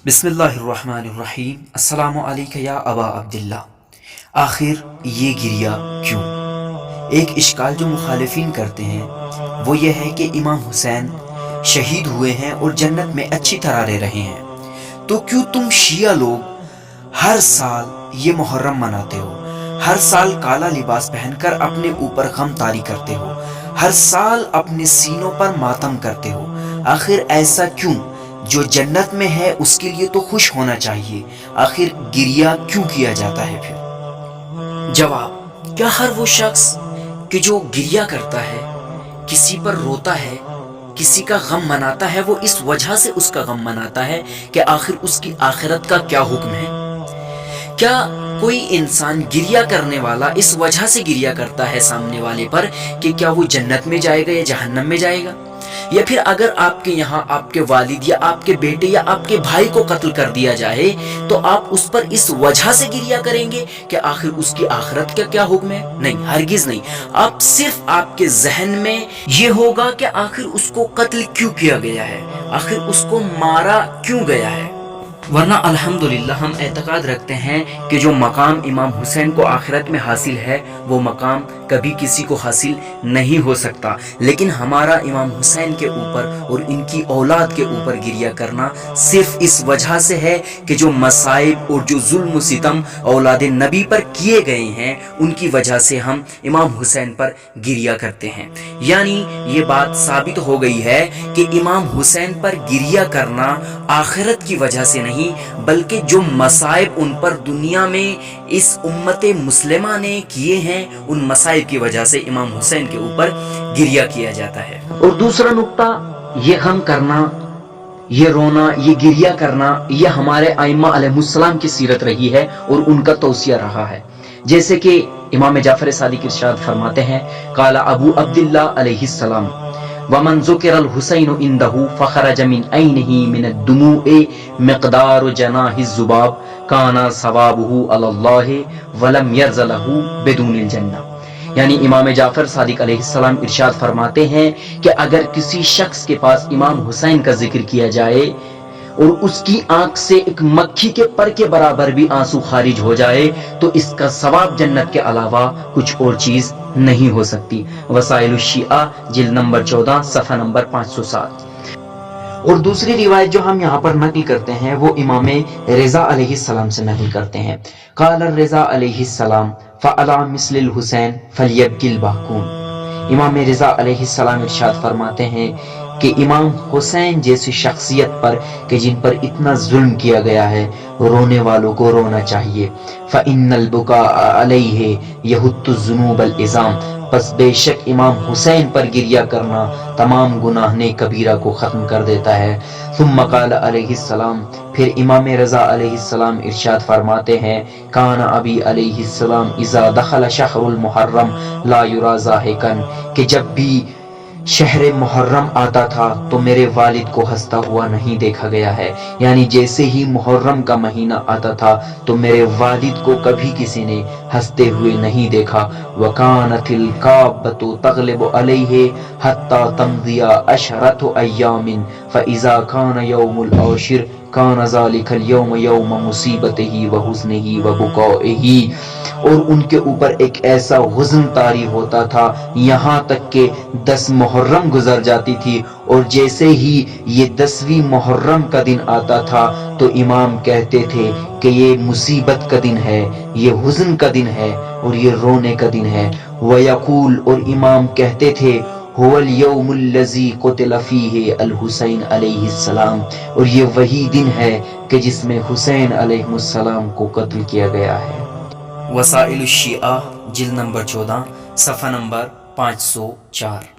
بسم اللہ الرحمن الرحیم۔ السلام علیکم یا ابا عبداللہ۔ آخر یہ گریہ کیوں؟ ایک اشکال جو مخالفین کرتے ہیں وہ یہ ہے کہ امام حسین شہید ہوئے ہیں اور جنت میں اچھی طرح رہ رہے ہیں، تو کیوں تم شیعہ لوگ ہر سال یہ محرم مناتے ہو، ہر سال کالا لباس پہن کر اپنے اوپر غم طاری کرتے ہو، ہر سال اپنے سینوں پر ماتم کرتے ہو؟ آخر ایسا کیوں؟ جو جنت میں ہے اس کے لیے تو خوش ہونا چاہیے، آخر گریہ کیوں کیا جاتا ہے پھر؟ جواب: کیا ہر وہ شخص کہ جو گریہ کرتا ہے، کسی پر روتا ہے، کسی کا غم مناتا ہے، وہ اس وجہ سے اس کا غم مناتا ہے کہ آخر اس کی آخرت کا کیا حکم ہے؟ کیا کوئی انسان گریہ کرنے والا اس وجہ سے گریہ کرتا ہے سامنے والے پر کہ کیا وہ جنت میں جائے گا یا جہنم میں جائے گا؟ یا پھر اگر آپ کے یہاں آپ کے والد یا آپ کے بیٹے یا آپ کے بھائی کو قتل کر دیا جائے تو آپ اس پر اس وجہ سے گریہ کریں گے کہ آخر اس کی آخرت کا کیا حکم ہے؟ نہیں، ہرگز نہیں۔ آپ صرف آپ کے ذہن میں یہ ہوگا کہ آخر اس کو قتل کیوں کیا گیا ہے، آخر اس کو مارا کیوں گیا ہے۔ ورنہ الحمدللہ ہم اعتقاد رکھتے ہیں کہ جو مقام امام حسین کو آخرت میں حاصل ہے وہ مقام کبھی کسی کو حاصل نہیں ہو سکتا، لیکن ہمارا امام حسین کے اوپر اور ان کی اولاد کے اوپر گریہ کرنا صرف اس وجہ سے ہے کہ جو مصائب اور جو ظلم و ستم اولاد نبی پر کیے گئے ہیں ان کی وجہ سے ہم امام حسین پر گریہ کرتے ہیں۔ یعنی یہ بات ثابت ہو گئی ہے کہ امام حسین پر گریہ کرنا آخرت کی وجہ سے نہیں بلکہ جو مصائب ان پر دنیا میں اس امت مسلمہ نے کیے ہیں ان مصائب کی وجہ سے امام حسین کے اوپر گریہ کیا جاتا ہے۔ اور دوسرا نقطہ، یہ غم کرنا، یہ رونا، یہ گریہ کرنا، یہ ہمارے ائمہ علیہ السلام کی سیرت رہی ہے اور ان کا توصیہ رہا ہے۔ جیسے کہ امام جعفر صادق ارشاد فرماتے ہیں، قال ابو عبداللہ علیہ السلام: ومن ذکر الحسین عنده فخرج من عینہ من الدموع مقدار جناح الذباب کان ثوابہ علی اللہ ولم یرض له بدون الجنہ۔ یعنی امام جعفر صادق علیہ السلام ارشاد فرماتے ہیں کہ اگر کسی شخص کے پاس امام حسین کا ذکر کیا جائے اور اس کی آنکھ سے ایک مکھی کے پر کے برابر بھی آنسو خارج ہو جائے تو اس کا ثواب جنت کے علاوہ کچھ اور چیز نہیں ہو سکتی۔ وسائل الشیعہ جلد نمبر 14 صفحہ نمبر 507۔ اور دوسری روایت جو ہم یہاں پر نقل کرتے ہیں وہ امام رضا علیہ السلام سے نقل کرتے ہیں، قال الرضا علیہ السلام: فعلی مثل الحسین فلیبکی الباکون۔ امام رضا علیہ السلام ارشاد فرماتے ہیں کہ امام حسین جیسی شخصیت پر کہ جن پر اتنا ظلم کیا گیا ہے، رونے والوں کو رونا چاہیے۔ فإن البكاء علیہ یحط الذنوب العظام۔ پس بے شک امام حسین پر گریہ کرنا تمام گناہ کبیرہ کو ختم کر دیتا ہے۔ ثم قال علیہ السلام، پھر امام رضا علیہ السلام ارشاد فرماتے ہیں، کان ابی علیہ السلام اذا دخل شہر المحرم لا یرا ضاحکا، کہ جب بھی شہر محرم آتا تھا تو میرے والد کو ہنستا ہوا نہیں دیکھا گیا ہے۔ یعنی جیسے ہی محرم کا مہینہ آتا تھا تو میرے والد کو کبھی کسی نے ہنستے ہوئے نہیں دیکھا۔ وَكَانَتِ الْكَابَّةُ تَغْلِبُ عَلَيْهِ حَتَّى تَمْضِيَ عَشْرَةُ أَيَّامٍ فَإِذَا كَانَ يَوْمُ الْعَاشِرِ كَانَ ذَلِكَ الْيَوْمُ يَوْمَ مُصِيبَتِهِ وَحُزْنِهِ وَبُكَائِهِ۔ اور ان کے اوپر ایک ایسا حزن طاری ہوتا تھا یہاں تک کہ 10 محرم گزر جاتی تھی، اور جیسے ہی یہ 10ویں محرم کا دن آتا تھا تو امام کہتے تھے کہ یہ مصیبت کا دن ہے، یہ حزن کا دن ہے اور یہ رونے کا دن ہے۔ وَيَقُول، اور امام کہتے تھے، هُوَ الْيَوْمُ الَّذِي قُتِلَ فِيهِ الْحُسَيْنُ علیہ السلام، اور یہ وہی دن ہے کہ جس میں حسین علیہ السلام کو قتل کیا گیا ہے۔ وسائل الشیعہ جلد نمبر 14 صفحہ نمبر 504۔